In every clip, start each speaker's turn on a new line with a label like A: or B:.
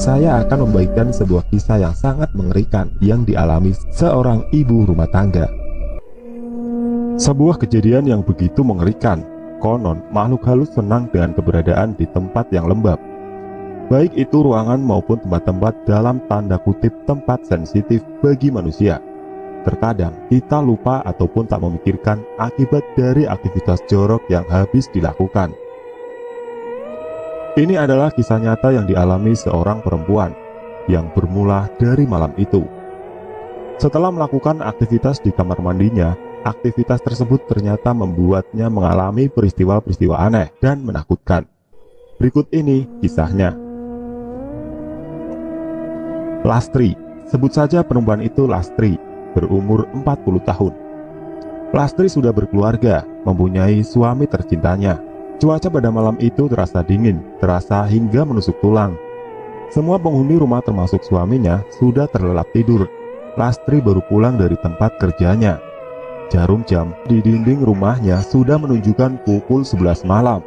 A: saya akan membagikan sebuah kisah yang sangat mengerikan yang dialami seorang ibu rumah tangga. Sebuah kejadian yang begitu mengerikan. Konon, makhluk halus senang dengan keberadaan di tempat yang lembab. Baik itu ruangan maupun tempat-tempat dalam tanda kutip tempat sensitif bagi manusia. Terkadang kita lupa ataupun tak memikirkan akibat dari aktivitas jorok yang habis dilakukan. Ini adalah kisah nyata yang dialami seorang perempuan yang bermula dari malam itu. Setelah melakukan aktivitas di kamar mandinya, aktivitas tersebut ternyata membuatnya mengalami peristiwa-peristiwa aneh dan menakutkan. Berikut ini kisahnya. Lastri, sebut saja perempuan itu Lastri, berumur 40 tahun. Lastri sudah berkeluarga, mempunyai suami tercintanya. Cuaca pada malam itu terasa dingin, terasa hingga menusuk tulang. Semua penghuni rumah termasuk suaminya sudah terlelap tidur. Lastri baru pulang dari tempat kerjanya. Jarum jam di dinding rumahnya sudah menunjukkan pukul 11 malam.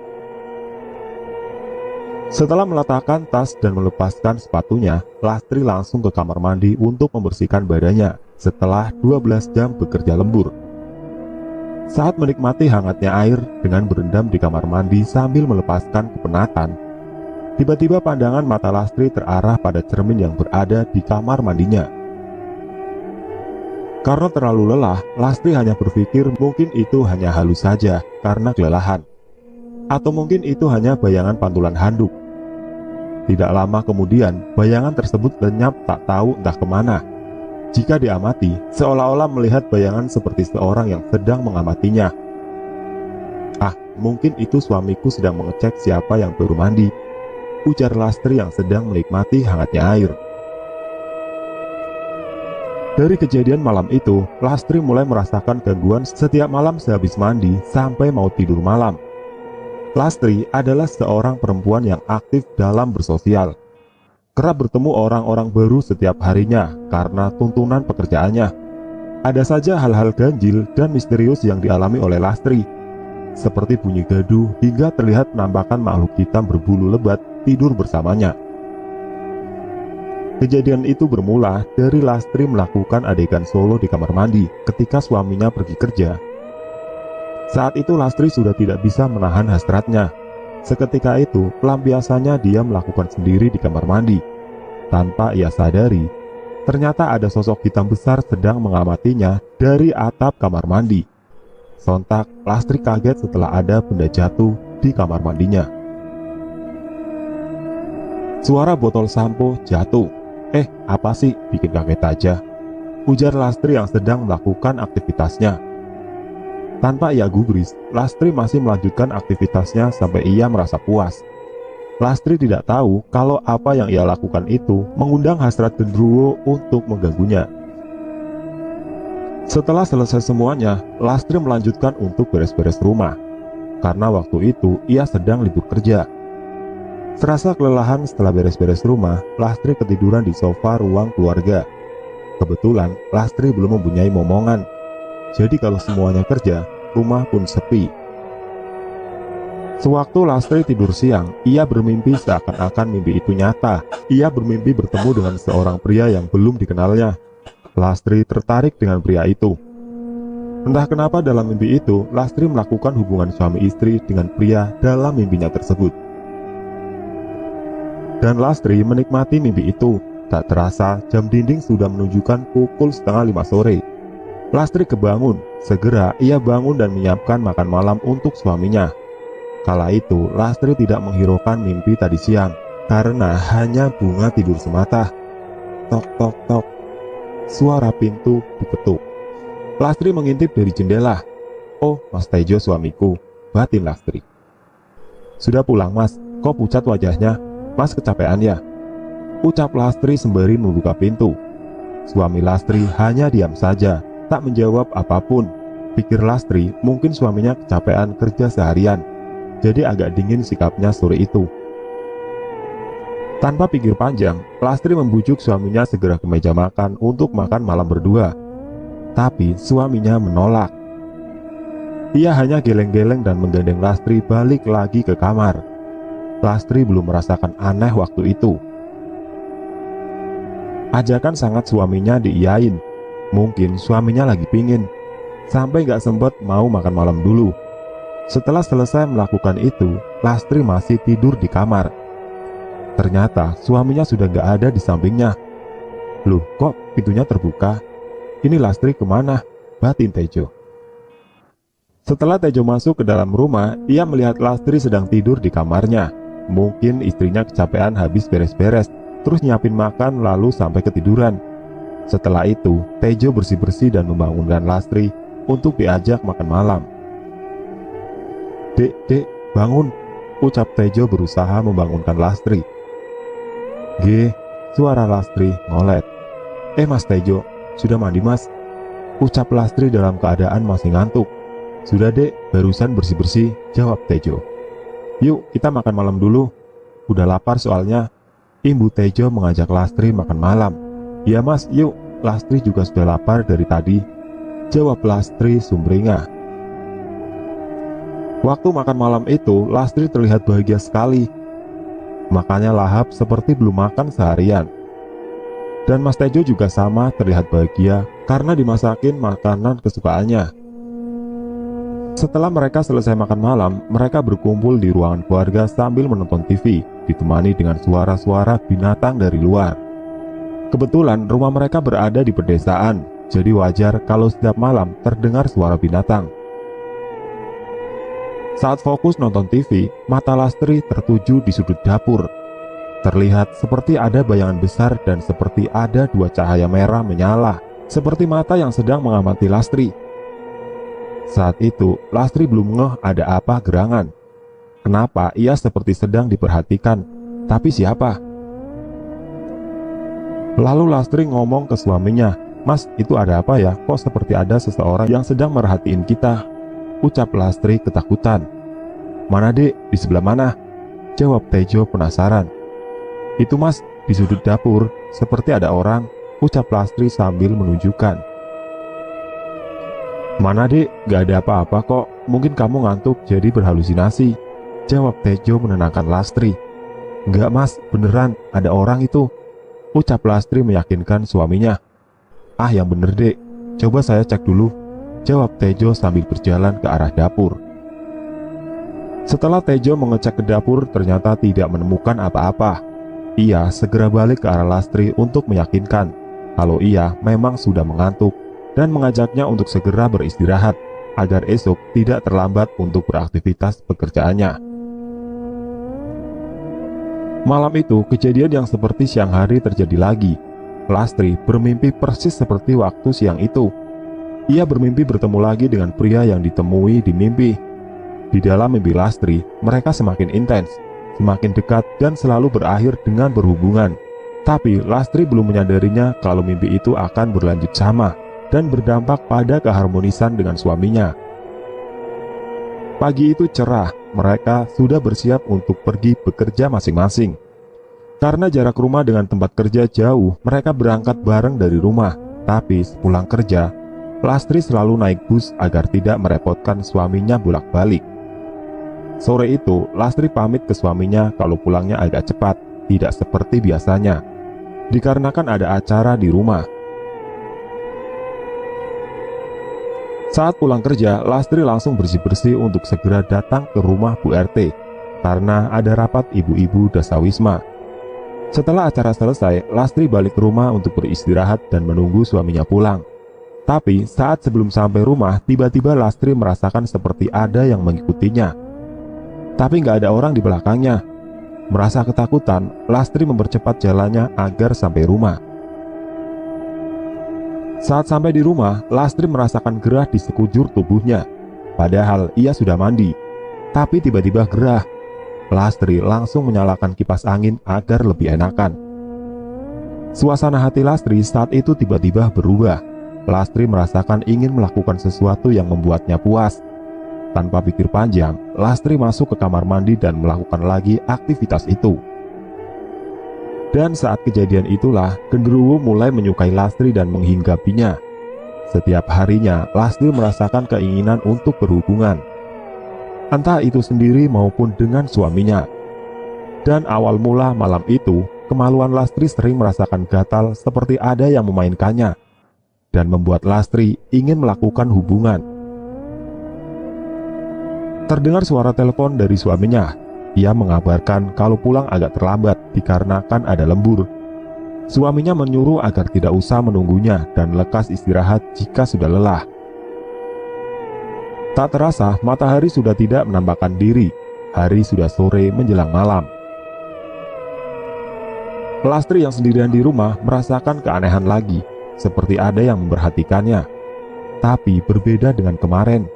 A: Setelah meletakkan tas dan melepaskan sepatunya, Lastri langsung ke kamar mandi untuk membersihkan badannya setelah 12 jam bekerja lembur. Saat menikmati hangatnya air dengan berendam di kamar mandi sambil melepaskan kepenatan, tiba-tiba pandangan mata Lastri terarah pada cermin yang berada di kamar mandinya. Karena terlalu lelah, Lastri hanya berpikir mungkin itu hanya halus saja karena kelelahan. Atau mungkin itu hanya bayangan pantulan handuk. Tidak lama kemudian, bayangan tersebut lenyap tak tahu entah kemana. Jika diamati, seolah-olah melihat bayangan seperti seorang yang sedang mengamatinya. "Ah, mungkin itu suamiku sedang mengecek siapa yang baru mandi," ujar Lastri yang sedang menikmati hangatnya air. Dari kejadian malam itu, Lastri mulai merasakan gangguan setiap malam sehabis mandi sampai mau tidur malam. Lastri adalah seorang perempuan yang aktif dalam bersosial. Kerap bertemu orang-orang baru setiap harinya karena tuntunan pekerjaannya. Ada saja hal-hal ganjil dan misterius yang dialami oleh Lastri, seperti bunyi gaduh hingga terlihat penampakan makhluk hitam berbulu lebat tidur bersamanya. Kejadian itu bermula dari Lastri melakukan adegan solo di kamar mandi ketika suaminya pergi kerja. Saat itu Lastri sudah tidak bisa menahan hasratnya. Seketika itu, pelampiasannya dia melakukan sendiri di kamar mandi. Tanpa ia sadari, ternyata ada sosok hitam besar sedang mengamatinya dari atap kamar mandi. Sontak, Lastri kaget setelah ada benda jatuh di kamar mandinya. Suara botol sampo jatuh. Apa sih, bikin kaget aja," ujar Lastri yang sedang melakukan aktivitasnya. Tanpa ia gubris, Lastri masih melanjutkan aktivitasnya sampai ia merasa puas. Lastri tidak tahu kalau apa yang ia lakukan itu mengundang hasrat genderuwo untuk mengganggunya. Setelah selesai semuanya, Lastri melanjutkan untuk beres-beres rumah. Karena waktu itu ia sedang libur kerja. Serasa kelelahan setelah beres-beres rumah, Lastri ketiduran di sofa ruang keluarga. Kebetulan Lastri belum mempunyai momongan. Jadi kalau semuanya kerja, rumah pun sepi. Sewaktu Lastri tidur siang, ia bermimpi seakan-akan mimpi itu nyata. Ia bermimpi bertemu dengan seorang pria yang belum dikenalnya. Lastri tertarik dengan pria itu. Entah kenapa dalam mimpi itu, Lastri melakukan hubungan suami istri dengan pria dalam mimpinya tersebut. Dan Lastri menikmati mimpi itu. Tak terasa, jam dinding sudah menunjukkan pukul 4:30 sore. Lastri kebangun. Segera ia bangun dan menyiapkan makan malam untuk suaminya. Kala itu, Lastri tidak menghiraukan mimpi tadi siang, karena hanya bunga tidur semata. Tok tok tok. Suara pintu diketuk. Lastri mengintip dari jendela. "Oh, Mas Tejo suamiku," batin Lastri. "Sudah pulang, Mas. Kok pucat wajahnya? Mas kecapean ya?" ucap Lastri sembari membuka pintu. Suami Lastri hanya diam saja, tak menjawab apapun. Pikir Lastri mungkin suaminya kecapean kerja seharian, jadi agak dingin sikapnya sore itu. Tanpa pikir panjang, Lastri membujuk suaminya segera ke meja makan untuk makan malam berdua. Tapi suaminya menolak. Ia hanya geleng-geleng dan menggandeng Lastri balik lagi ke kamar. Lastri belum merasakan aneh waktu itu. Ajakan sangat suaminya diiyain. Mungkin suaminya lagi pingin, sampai gak sempet mau makan malam dulu. Setelah selesai melakukan itu, Lastri masih tidur di kamar. Ternyata suaminya sudah gak ada di sampingnya. Loh, kok pintunya terbuka? Ini Lastri kemana? Batin Tejo. Setelah Tejo masuk ke dalam rumah, ia melihat Lastri sedang tidur di kamarnya. Mungkin istrinya kecapean habis beres-beres, terus nyiapin makan lalu sampai ketiduran. Setelah itu, Tejo bersih-bersih dan membangunkan Lastri untuk diajak makan malam. Dek, bangun, ucap Tejo berusaha membangunkan Lastri. Suara Lastri ngolet. Mas Tejo, sudah mandi mas? Ucap Lastri dalam keadaan masih ngantuk. Sudah dek, barusan bersih-bersih, jawab Tejo. Yuk kita makan malam dulu. Udah lapar soalnya. Ibu Tejo mengajak Lastri makan malam. Ya mas, yuk, Lastri juga sudah lapar dari tadi, jawab Lastri sumringah. Waktu makan malam itu, Lastri terlihat bahagia sekali. Makannya lahap seperti belum makan seharian. Dan Mas Tejo juga sama terlihat bahagia karena dimasakin makanan kesukaannya. Setelah mereka selesai makan malam, mereka berkumpul di ruangan keluarga sambil menonton TV, ditemani dengan suara-suara binatang dari luar. Kebetulan rumah mereka berada di pedesaan, jadi wajar kalau setiap malam terdengar suara binatang. Saat fokus nonton TV, mata Lastri tertuju di sudut dapur. Terlihat seperti ada bayangan besar dan seperti ada dua cahaya merah menyala, seperti mata yang sedang mengamati Lastri. Saat itu, Lastri belum ngeh ada apa gerangan. Kenapa ia seperti sedang diperhatikan, tapi siapa? Lalu Lastri ngomong ke suaminya, Mas, itu ada apa ya? Kok seperti ada seseorang yang sedang merhatiin kita? Ucap Lastri ketakutan. Mana dek? Di sebelah mana? Jawab Tejo penasaran. Itu mas, di sudut dapur, seperti ada orang, ucap Lastri sambil menunjukkan. Mana dek? Gak ada apa-apa kok, mungkin kamu ngantuk jadi berhalusinasi, jawab Tejo menenangkan Lastri. Enggak mas, beneran ada orang itu, ucap Lastri meyakinkan suaminya. Ah yang bener dek, coba saya cek dulu, jawab Tejo sambil berjalan ke arah dapur. Setelah Tejo mengecek ke dapur, ternyata tidak menemukan apa-apa. Ia segera balik ke arah Lastri untuk meyakinkan kalau ia memang sudah mengantuk dan mengajaknya untuk segera beristirahat agar esok tidak terlambat untuk beraktivitas pekerjaannya. Malam itu, kejadian yang seperti siang hari terjadi lagi. Lastri bermimpi persis seperti waktu siang itu. Ia bermimpi bertemu lagi dengan pria yang ditemui di mimpi. Di dalam mimpi Lastri, mereka semakin intens, semakin dekat dan selalu berakhir dengan berhubungan. Tapi Lastri belum menyadarinya kalau mimpi itu akan berlanjut sama dan berdampak pada keharmonisan dengan suaminya. Pagi itu cerah, mereka sudah bersiap untuk pergi bekerja masing-masing. Karena jarak rumah dengan tempat kerja jauh, mereka berangkat bareng dari rumah. Tapi sepulang kerja, Lastri selalu naik bus agar tidak merepotkan suaminya bolak-balik. Sore itu, Lastri pamit ke suaminya kalau pulangnya agak cepat, tidak seperti biasanya, dikarenakan ada acara di rumah. Saat pulang kerja, Lastri langsung bersih-bersih untuk segera datang ke rumah Bu RT, karena ada rapat ibu-ibu dasawisma. Setelah acara selesai, Lastri balik ke rumah untuk beristirahat dan menunggu suaminya pulang. Tapi saat sebelum sampai rumah, tiba-tiba Lastri merasakan seperti ada yang mengikutinya. Tapi nggak ada orang di belakangnya. Merasa ketakutan, Lastri mempercepat jalannya agar sampai rumah. Saat sampai di rumah, Lastri merasakan gerah di sekujur tubuhnya. Padahal ia sudah mandi, tapi tiba-tiba gerah. Lastri langsung menyalakan kipas angin agar lebih enakan. Suasana hati Lastri saat itu tiba-tiba berubah. Lastri merasakan ingin melakukan sesuatu yang membuatnya puas. Tanpa pikir panjang, Lastri masuk ke kamar mandi dan melakukan lagi aktivitas itu. Dan saat kejadian itulah, genderuwo mulai menyukai Lastri dan menghinggapinya. Setiap harinya, Lastri merasakan keinginan untuk berhubungan, entah itu sendiri maupun dengan suaminya. Dan awal mula malam itu, kemaluan Lastri sering merasakan gatal seperti ada yang memainkannya, dan membuat Lastri ingin melakukan hubungan. Terdengar suara telepon dari suaminya. Ia mengabarkan kalau pulang agak terlambat dikarenakan ada lembur. Suaminya menyuruh agar tidak usah menunggunya dan lekas istirahat jika sudah lelah. Tak terasa matahari sudah tidak menampakkan diri. Hari sudah sore menjelang malam. Lastri yang sendirian di rumah merasakan keanehan lagi, seperti ada yang memperhatikannya. Tapi berbeda dengan kemarin.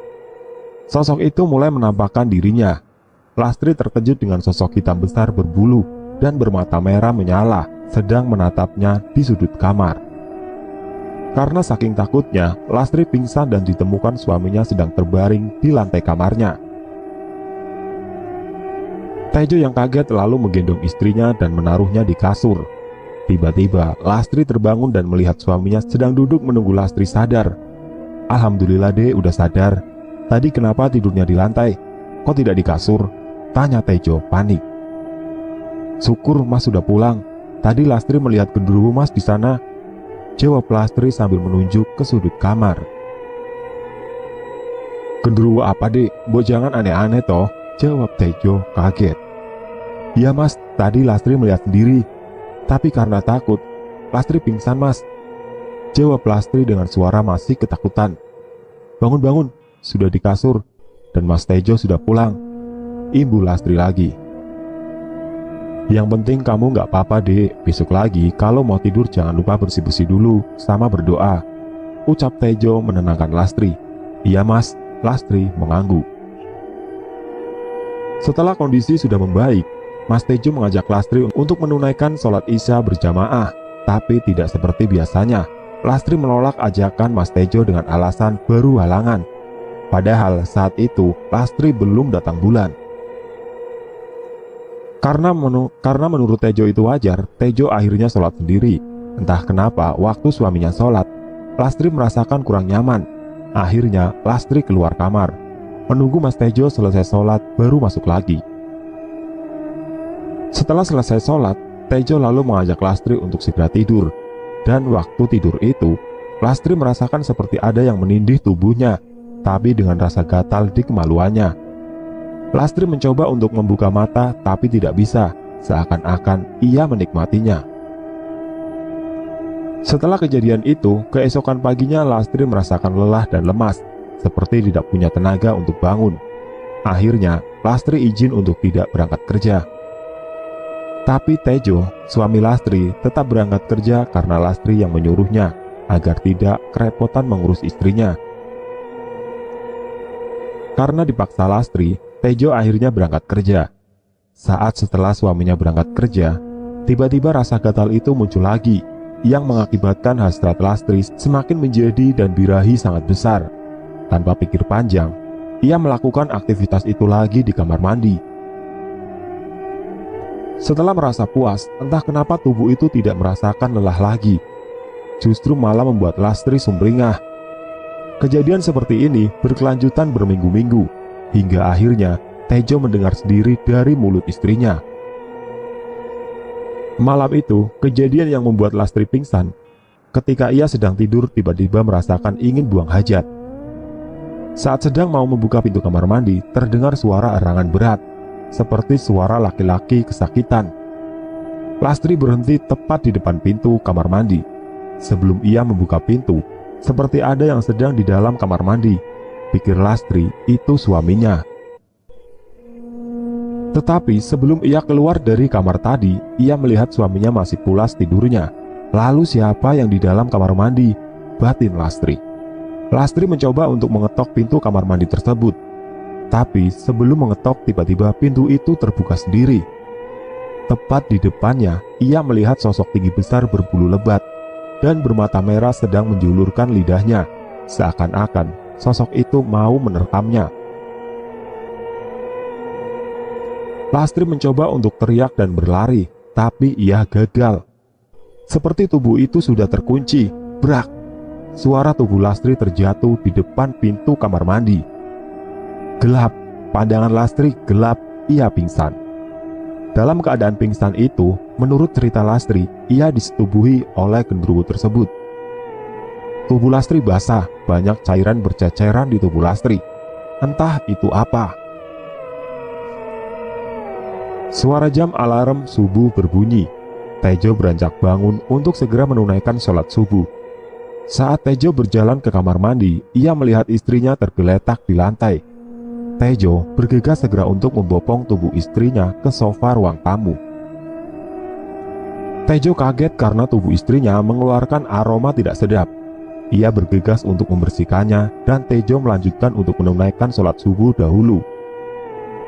A: Sosok itu mulai menampakkan dirinya. Lastri terkejut dengan sosok hitam besar berbulu dan bermata merah menyala sedang menatapnya di sudut kamar. Karena saking takutnya, Lastri pingsan dan ditemukan suaminya sedang terbaring di lantai kamarnya. Tejo yang kaget lalu menggendong istrinya dan menaruhnya di kasur. Tiba-tiba, Lastri terbangun dan melihat suaminya sedang duduk menunggu Lastri sadar. "Alhamdulillah dek, udah sadar. Tadi kenapa tidurnya di lantai? Kok tidak di kasur?" tanya Tejo panik. "Syukur mas sudah pulang. Tadi Lastri melihat genderuwo mas di sana," jawab Lastri sambil menunjuk ke sudut kamar. "Genderuwo apa dek? Mbok jangan aneh-aneh toh," jawab Tejo kaget. "Ya mas, tadi Lastri melihat sendiri. Tapi karena takut, Lastri pingsan mas," jawab Lastri dengan suara masih ketakutan. "Bangun-bangun, sudah di kasur, dan mas Tejo sudah pulang," imbu Lastri lagi. "Yang penting kamu nggak apa-apa dek. Besok lagi kalau mau tidur jangan lupa bersih-bersih dulu sama berdoa," ucap Tejo menenangkan Lastri. "Iya mas," Lastri mengangguk. Setelah kondisi sudah membaik, Mas Tejo mengajak Lastri untuk menunaikan sholat Isya berjamaah. Tapi tidak seperti biasanya. Lastri menolak ajakan Mas Tejo dengan alasan baru halangan. Padahal saat itu Lastri belum datang bulan. Karena menurut Tejo itu wajar, Tejo akhirnya sholat sendiri. Entah kenapa waktu suaminya sholat, Lastri merasakan kurang nyaman. Akhirnya Lastri keluar kamar, menunggu Mas Tejo selesai sholat baru masuk lagi. Setelah selesai sholat, Tejo lalu mengajak Lastri untuk segera tidur. Dan waktu tidur itu, Lastri merasakan seperti ada yang menindih tubuhnya, tapi dengan rasa gatal di kemaluannya. Lastri mencoba untuk membuka mata tapi tidak bisa, seakan-akan ia menikmatinya. Setelah kejadian itu, keesokan paginya Lastri merasakan lelah dan lemas, seperti tidak punya tenaga untuk bangun. Akhirnya, Lastri izin untuk tidak berangkat kerja. Tapi Tejo, suami Lastri, tetap berangkat kerja karena Lastri yang menyuruhnya agar tidak kerepotan mengurus istrinya. Karena dipaksa Lastri, Tejo akhirnya berangkat kerja. Saat setelah suaminya berangkat kerja, tiba-tiba rasa gatal itu muncul lagi, yang mengakibatkan hasrat Lastri semakin menjadi dan birahi sangat besar. Tanpa pikir panjang, ia melakukan aktivitas itu lagi di kamar mandi. Setelah merasa puas, entah kenapa tubuh itu tidak merasakan lelah lagi. Justru malah membuat Lastri sumringah. Kejadian seperti ini berkelanjutan berminggu-minggu, hingga akhirnya Tejo mendengar sendiri dari mulut istrinya. Malam itu, kejadian yang membuat Lastri pingsan. Ketika ia sedang tidur, tiba-tiba merasakan ingin buang hajat. Saat sedang mau membuka pintu kamar mandi, terdengar suara erangan berat, seperti suara laki-laki kesakitan. Lastri berhenti tepat di depan pintu kamar mandi. Sebelum ia membuka pintu, seperti ada yang sedang di dalam kamar mandi. Pikir Lastri itu suaminya. Tetapi sebelum ia keluar dari kamar tadi, ia melihat suaminya masih pulas tidurnya. Lalu siapa yang di dalam kamar mandi? Batin Lastri. Lastri mencoba untuk mengetok pintu kamar mandi tersebut. Tapi sebelum mengetok, tiba-tiba pintu itu terbuka sendiri. Tepat di depannya, ia melihat sosok tinggi besar berbulu lebat dan bermata merah sedang menjulurkan lidahnya, seakan-akan sosok itu mau menerkamnya. Lastri mencoba untuk teriak dan berlari, tapi ia gagal. Seperti tubuh itu sudah terkunci. Brak! Suara tubuh Lastri terjatuh di depan pintu kamar mandi. Gelap, pandangan Lastri gelap, ia pingsan. Dalam keadaan pingsan itu, menurut cerita Lastri, ia disetubuhi oleh genderuwo tersebut. Tubuh Lastri basah, banyak cairan berceceran di tubuh Lastri. Entah itu apa. Suara jam alarm subuh berbunyi. Tejo beranjak bangun untuk segera menunaikan sholat subuh. Saat Tejo berjalan ke kamar mandi, ia melihat istrinya tergeletak di lantai. Tejo bergegas segera untuk membopong tubuh istrinya ke sofa ruang tamu. Tejo kaget karena tubuh istrinya mengeluarkan aroma tidak sedap. Ia bergegas untuk membersihkannya dan Tejo melanjutkan untuk menunaikan sholat subuh dahulu.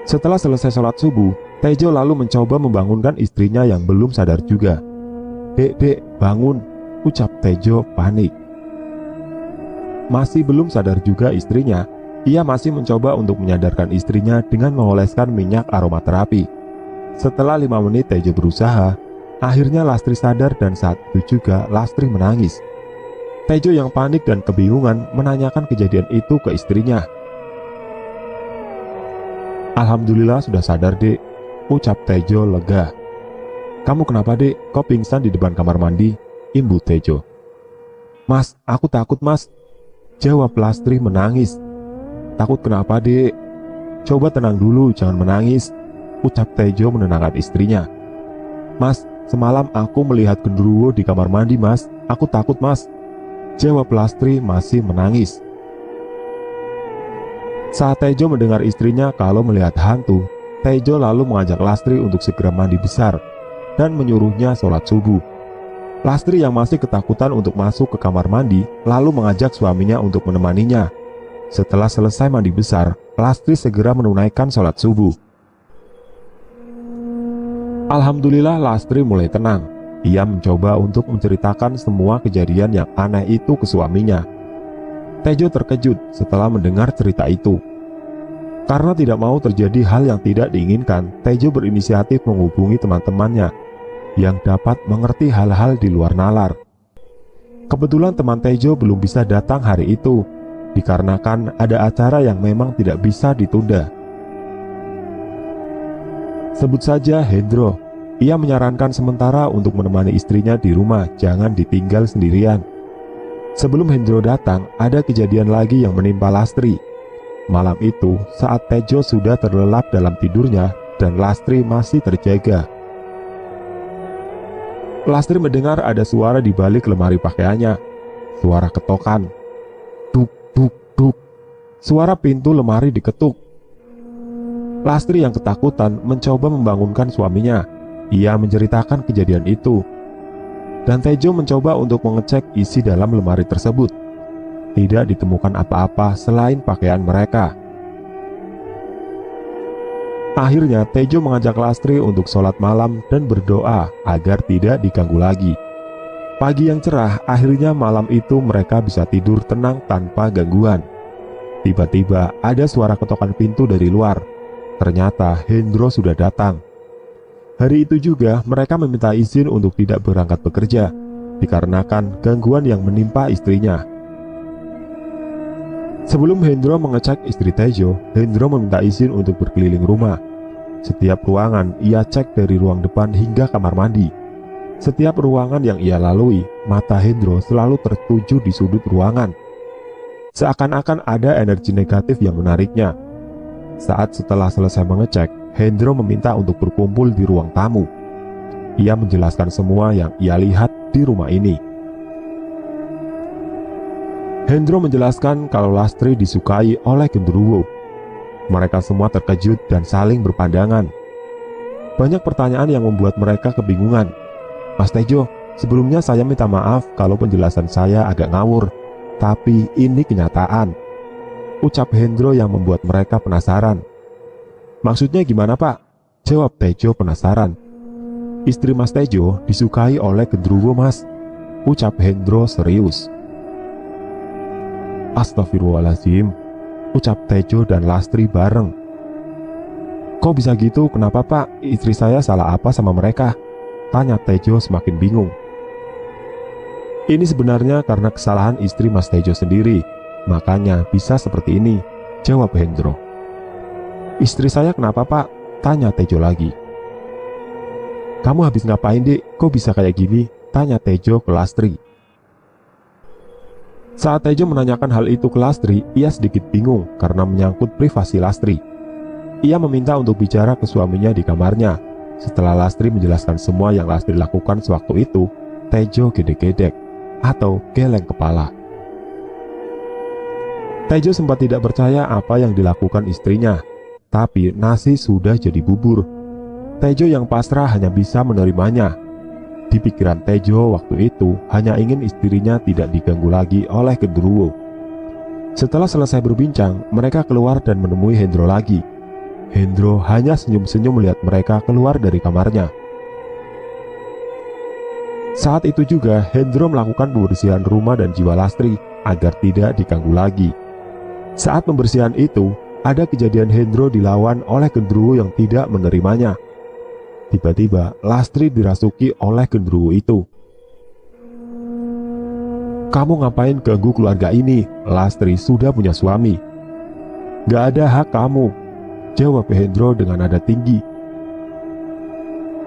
A: Setelah selesai sholat subuh, Tejo lalu mencoba membangunkan istrinya yang belum sadar juga. Dek, bangun, ucap Tejo panik. Masih belum sadar juga istrinya. Ia masih mencoba untuk menyadarkan istrinya dengan mengoleskan minyak aromaterapi. Setelah 5 menit Tejo berusaha, akhirnya Lastri sadar dan saat itu juga Lastri menangis. Tejo yang panik dan kebingungan menanyakan kejadian itu ke istrinya. Alhamdulillah sudah sadar, Dek, ucap Tejo lega. Kamu kenapa, Dek? Kau pingsan di depan kamar mandi, imbu Tejo. Mas, aku takut, Mas, jawab Lastri menangis. Takut kenapa, Dek? Coba tenang dulu, jangan menangis, ucap Tejo menenangkan istrinya. Mas, semalam aku melihat genderuwo di kamar mandi, Mas. Aku takut, Mas, jawab Lastri masih menangis. Saat Tejo mendengar istrinya kalau melihat hantu, Tejo lalu mengajak Lastri untuk segera mandi besar dan menyuruhnya sholat subuh. Lastri yang masih ketakutan untuk masuk ke kamar mandi lalu mengajak suaminya untuk menemaninya. Setelah selesai mandi besar, Lastri segera menunaikan sholat subuh. Alhamdulillah Lastri mulai tenang. Ia mencoba untuk menceritakan semua kejadian yang aneh itu ke suaminya. Tejo terkejut setelah mendengar cerita itu. Karena tidak mau terjadi hal yang tidak diinginkan, Tejo berinisiatif menghubungi teman-temannya yang dapat mengerti hal-hal di luar nalar. Kebetulan teman Tejo belum bisa datang hari itu, dikarenakan ada acara yang memang tidak bisa ditunda. Sebut saja Hendro. Ia menyarankan sementara untuk menemani istrinya di rumah, jangan ditinggal sendirian. Sebelum Hendro datang, ada kejadian lagi yang menimpa Lastri. Malam itu, saat Tejo sudah terlelap dalam tidurnya dan Lastri masih terjaga, Lastri mendengar ada suara di balik lemari pakaiannya. Suara ketokan. Duk, duk, duk. Suara pintu lemari diketuk. Lastri yang ketakutan mencoba membangunkan suaminya. Ia menceritakan kejadian itu. Dan Tejo mencoba untuk mengecek isi dalam lemari tersebut. Tidak ditemukan apa-apa selain pakaian mereka. Akhirnya Tejo mengajak Lastri untuk sholat malam dan berdoa agar tidak diganggu lagi. Pagi yang cerah, akhirnya malam itu mereka bisa tidur tenang tanpa gangguan. Tiba-tiba ada suara ketokan pintu dari luar. Ternyata Hendro sudah datang. Hari itu juga mereka meminta izin untuk tidak berangkat bekerja, dikarenakan gangguan yang menimpa istrinya. Sebelum Hendro mengecek istri Tejo, Hendro meminta izin untuk berkeliling rumah. Setiap ruangan ia cek dari ruang depan hingga kamar mandi. Setiap ruangan yang ia lalui, mata Hendro selalu tertuju di sudut ruangan. Seakan-akan ada energi negatif yang menariknya. Saat setelah selesai mengecek, Hendro meminta untuk berkumpul di ruang tamu. Ia menjelaskan semua yang ia lihat di rumah ini. Hendro menjelaskan kalau Lastri disukai oleh genderuwo. Mereka semua terkejut dan saling berpandangan. Banyak pertanyaan yang membuat mereka kebingungan. Mas Tejo, sebelumnya saya minta maaf kalau penjelasan saya agak ngawur, tapi ini kenyataan, ucap Hendro yang membuat mereka penasaran. Maksudnya gimana, Pak? Jawab Tejo penasaran. Istri Mas Tejo disukai oleh genderuwo, Mas, ucap Hendro serius. Astagfirullahaladzim, ucap Tejo dan Lastri bareng. Kok bisa gitu? Kenapa, Pak? Istri saya salah apa sama mereka? Tanya Tejo semakin bingung. Ini sebenarnya karena kesalahan istri Mas Tejo sendiri, makanya bisa seperti ini, jawab Hendro. Istri saya kenapa, Pak? Tanya Tejo lagi. "Kamu habis ngapain, Dik? Kok bisa kayak gini?" tanya Tejo ke Lastri. Saat Tejo menanyakan hal itu ke Lastri, ia sedikit bingung karena menyangkut privasi Lastri. Ia meminta untuk bicara ke suaminya di kamarnya. Setelah Lastri menjelaskan semua yang Lastri lakukan sewaktu itu, Tejo gedek-gedek atau geleng kepala. Tejo sempat tidak percaya apa yang dilakukan istrinya, tapi nasi sudah jadi bubur. Tejo yang pasrah hanya bisa menerimanya. Di pikiran Tejo waktu itu hanya ingin istrinya tidak diganggu lagi oleh genderuwo. Setelah selesai berbincang, mereka keluar dan menemui Hendro lagi. Hendro hanya senyum-senyum melihat mereka keluar dari kamarnya. Saat itu juga Hendro melakukan pembersihan rumah dan jiwa Lastri agar tidak diganggu lagi. Saat pembersihan itu, ada kejadian Hendro dilawan oleh genderuwo yang tidak menerimanya. Tiba-tiba Lastri dirasuki oleh genderuwo itu. "Kamu ngapain ganggu keluarga ini? Lastri sudah punya suami." "Gak ada hak kamu," jawab Hendro dengan nada tinggi.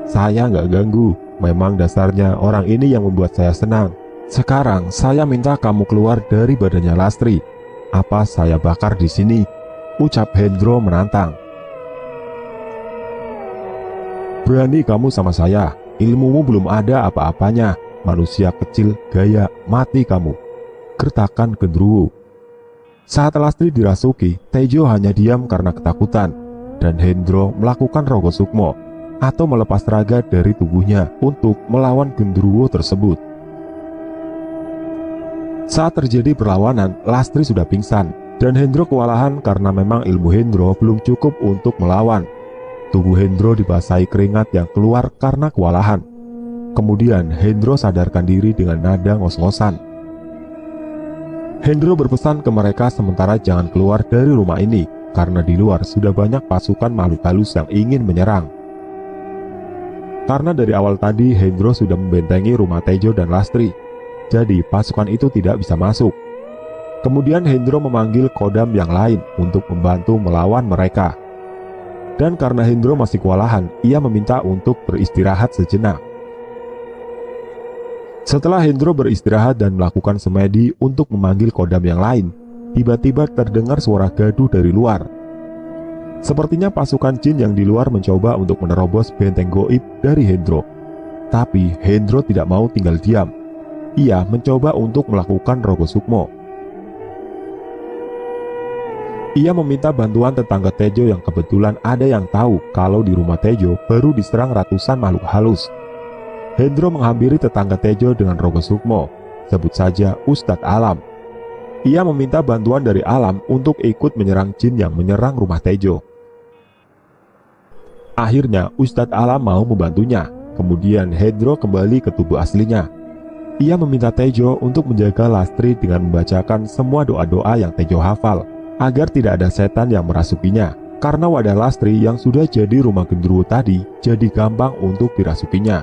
A: "Saya gak ganggu, memang dasarnya orang ini yang membuat saya senang. Sekarang saya minta kamu keluar dari badannya Lastri. Apa saya bakar di sini?" ucap Hendro menantang. "Berani kamu sama saya? Ilmumu belum ada apa-apanya. Manusia kecil gaya, mati kamu," gertakan genderuwo. Saat Lastri dirasuki, Tejo hanya diam karena ketakutan, dan Hendro melakukan rogo sukmo atau melepas raga dari tubuhnya untuk melawan genderuwo tersebut. Saat terjadi perlawanan, Lastri sudah pingsan, dan Hendro kewalahan karena memang ilmu Hendro belum cukup untuk melawan. Tubuh Hendro dibasahi keringat yang keluar karena kewalahan. Kemudian Hendro sadarkan diri dengan nada ngos-ngosan. Hendro berpesan ke mereka sementara jangan keluar dari rumah ini, karena di luar sudah banyak pasukan makhluk halus yang ingin menyerang. Karena dari awal tadi Hendro sudah membentengi rumah Tejo dan Lastri, jadi pasukan itu tidak bisa masuk. Kemudian Hendro memanggil kodam yang lain untuk membantu melawan mereka. Dan karena Hendro masih kewalahan, ia meminta untuk beristirahat sejenak. Setelah Hendro beristirahat dan melakukan semedi untuk memanggil kodam yang lain, tiba-tiba terdengar suara gaduh dari luar. Sepertinya pasukan jin yang di luar mencoba untuk menerobos benteng goib dari Hendro. Tapi Hendro tidak mau tinggal diam. Ia mencoba untuk melakukan rogo sukmo. Ia meminta bantuan tetangga Tejo yang kebetulan ada yang tahu kalau di rumah Tejo baru diserang ratusan makhluk halus. Hendro menghampiri tetangga Tejo dengan rogo sukmo, sebut saja Ustadz Alam. Ia meminta bantuan dari Alam untuk ikut menyerang jin yang menyerang rumah Tejo. Akhirnya Ustadz Alam mau membantunya. Kemudian Hendro kembali ke tubuh aslinya. Ia meminta Tejo untuk menjaga Lastri dengan membacakan semua doa-doa yang Tejo hafal, agar tidak ada setan yang merasukinya, karena wadah Lastri yang sudah jadi rumah genderuwo tadi jadi gampang untuk dirasukinya.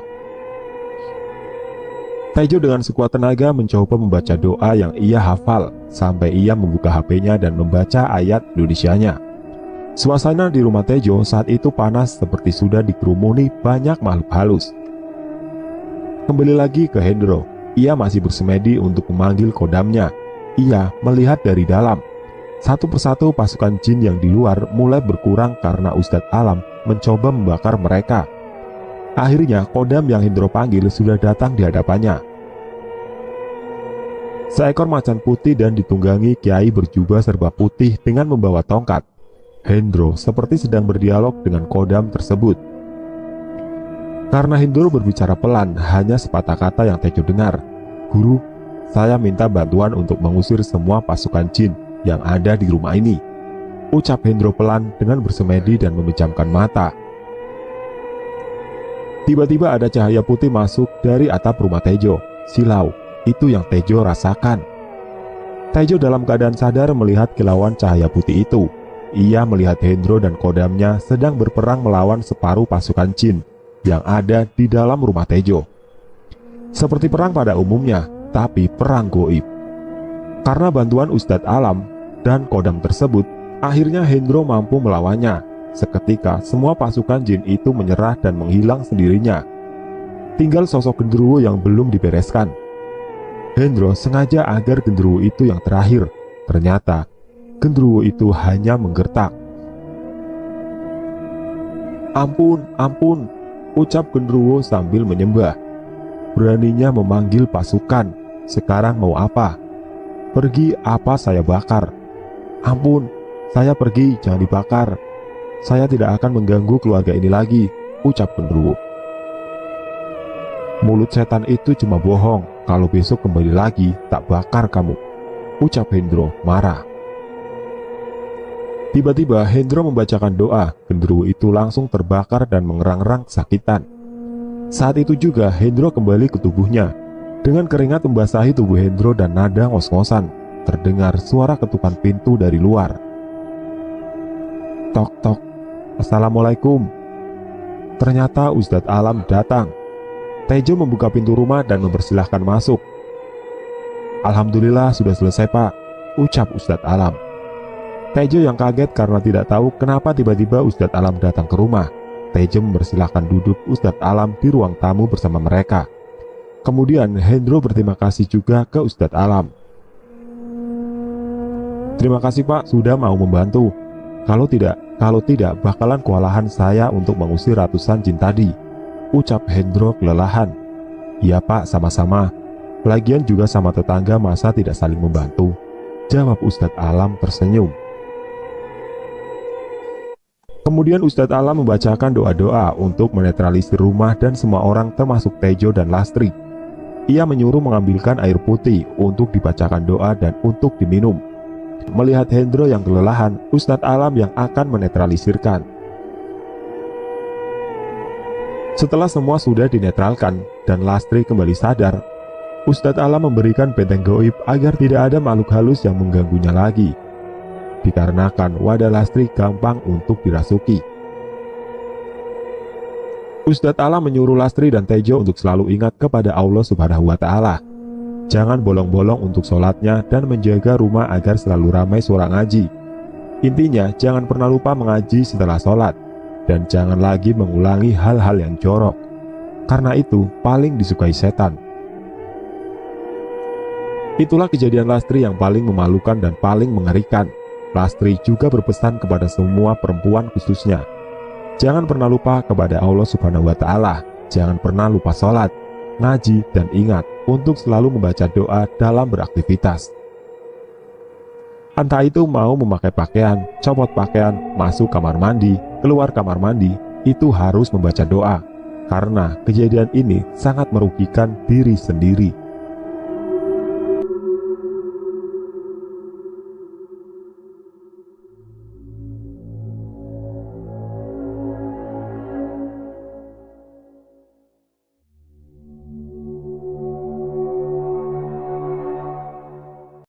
A: Tejo dengan sekuat tenaga mencoba membaca doa yang ia hafal, sampai ia membuka HP-nya dan membaca ayat Indonesianya. Suasana di rumah Tejo saat itu panas seperti sudah dikerumuni banyak makhluk halus. Kembali lagi ke Hendro, ia masih bersemedi untuk memanggil kodamnya. Ia melihat dari dalam. Satu persatu pasukan jin yang di luar mulai berkurang karena Ustadz Alam mencoba membakar mereka. Akhirnya kodam yang Hendro panggil sudah datang di hadapannya. Seekor macan putih dan ditunggangi kiai berjubah serba putih dengan membawa tongkat. Hendro seperti sedang berdialog dengan kodam tersebut. Karena Hendro berbicara pelan, hanya sepatah kata yang Tejo dengar. "Guru, saya minta bantuan untuk mengusir semua pasukan jin yang ada di rumah ini," ucap Hendro pelan dengan bersemedi dan memejamkan mata. Tiba-tiba ada cahaya putih masuk dari atap rumah Tejo. Silau, itu yang Tejo rasakan. Tejo dalam keadaan sadar melihat kilauan cahaya putih itu. Ia melihat Hendro dan kodamnya sedang berperang melawan separuh pasukan jin yang ada di dalam rumah Tejo. Seperti perang pada umumnya, tapi perang goib. Karena bantuan Ustadz Alam dan kodam tersebut, akhirnya Hendro mampu melawannya. Seketika semua pasukan jin itu menyerah dan menghilang sendirinya, tinggal sosok genderuwo yang belum dibereskan. Hendro sengaja agar genderuwo itu yang terakhir. Ternyata genderuwo itu hanya menggertak. "Ampun, ampun," ucap genderuwo sambil menyembah. Beraninya memanggil pasukan. Sekarang mau apa? Pergi apa saya bakar? "Ampun, saya pergi, jangan dibakar. Saya tidak akan mengganggu keluarga ini lagi," ucap genderuwo. "Mulut setan itu cuma bohong. Kalau besok kembali lagi, tak bakar kamu," ucap Hendro marah. Tiba-tiba Hendro membacakan doa. Genderuwo itu langsung terbakar dan mengerang-erang kesakitan. Saat itu juga Hendro kembali ke tubuhnya. Dengan keringat membasahi tubuh Hendro dan nada ngos-ngosan, terdengar suara ketukan pintu dari luar. Tok tok. "Assalamualaikum." Ternyata Ustadz Alam datang. Tejo membuka pintu rumah dan mempersilahkan masuk. "Alhamdulillah sudah selesai, Pak," ucap Ustadz Alam. Tejo yang kaget karena tidak tahu kenapa tiba-tiba Ustadz Alam datang ke rumah. Tejo mempersilahkan duduk Ustadz Alam di ruang tamu bersama mereka. Kemudian Hendro berterima kasih juga ke Ustadz Alam. "Terima kasih Pak sudah mau membantu. Kalau tidak bakalan kewalahan saya untuk mengusir ratusan jin tadi," ucap Hendro kelelahan. "Iya Pak, sama-sama. Lagian juga sama tetangga masa tidak saling membantu," jawab Ustadz Alam tersenyum. Kemudian Ustadz Alam membacakan doa-doa untuk menetralisir rumah dan semua orang termasuk Tejo dan Lastri. Ia menyuruh mengambilkan air putih untuk dibacakan doa dan untuk diminum. Melihat Hendro yang kelelahan, Ustadz Alam yang akan menetralisirkan. Setelah semua sudah dinetralkan dan Lastri kembali sadar, Ustadz Alam memberikan benteng gaib agar tidak ada makhluk halus yang mengganggunya lagi. Dikarenakan wadah Lastri gampang untuk dirasuki. Ustadz Alam menyuruh Lastri dan Tejo untuk selalu ingat kepada Allah Subhanahu wa Ta'ala. Jangan bolong-bolong untuk sholatnya dan menjaga rumah agar selalu ramai suara ngaji. Intinya, jangan pernah lupa mengaji setelah sholat, dan jangan lagi mengulangi hal-hal yang jorok, karena itu paling disukai setan. Itulah kejadian Lastri yang paling memalukan dan paling mengerikan. Lastri juga berpesan kepada semua perempuan khususnya, jangan pernah lupa kepada Allah Subhanahu wa Ta'ala, jangan pernah lupa sholat, ngaji, dan ingat untuk selalu membaca doa dalam beraktivitas. Entah itu mau memakai pakaian, copot pakaian, masuk kamar mandi, keluar kamar mandi, itu harus membaca doa, karena kejadian ini sangat merugikan diri sendiri.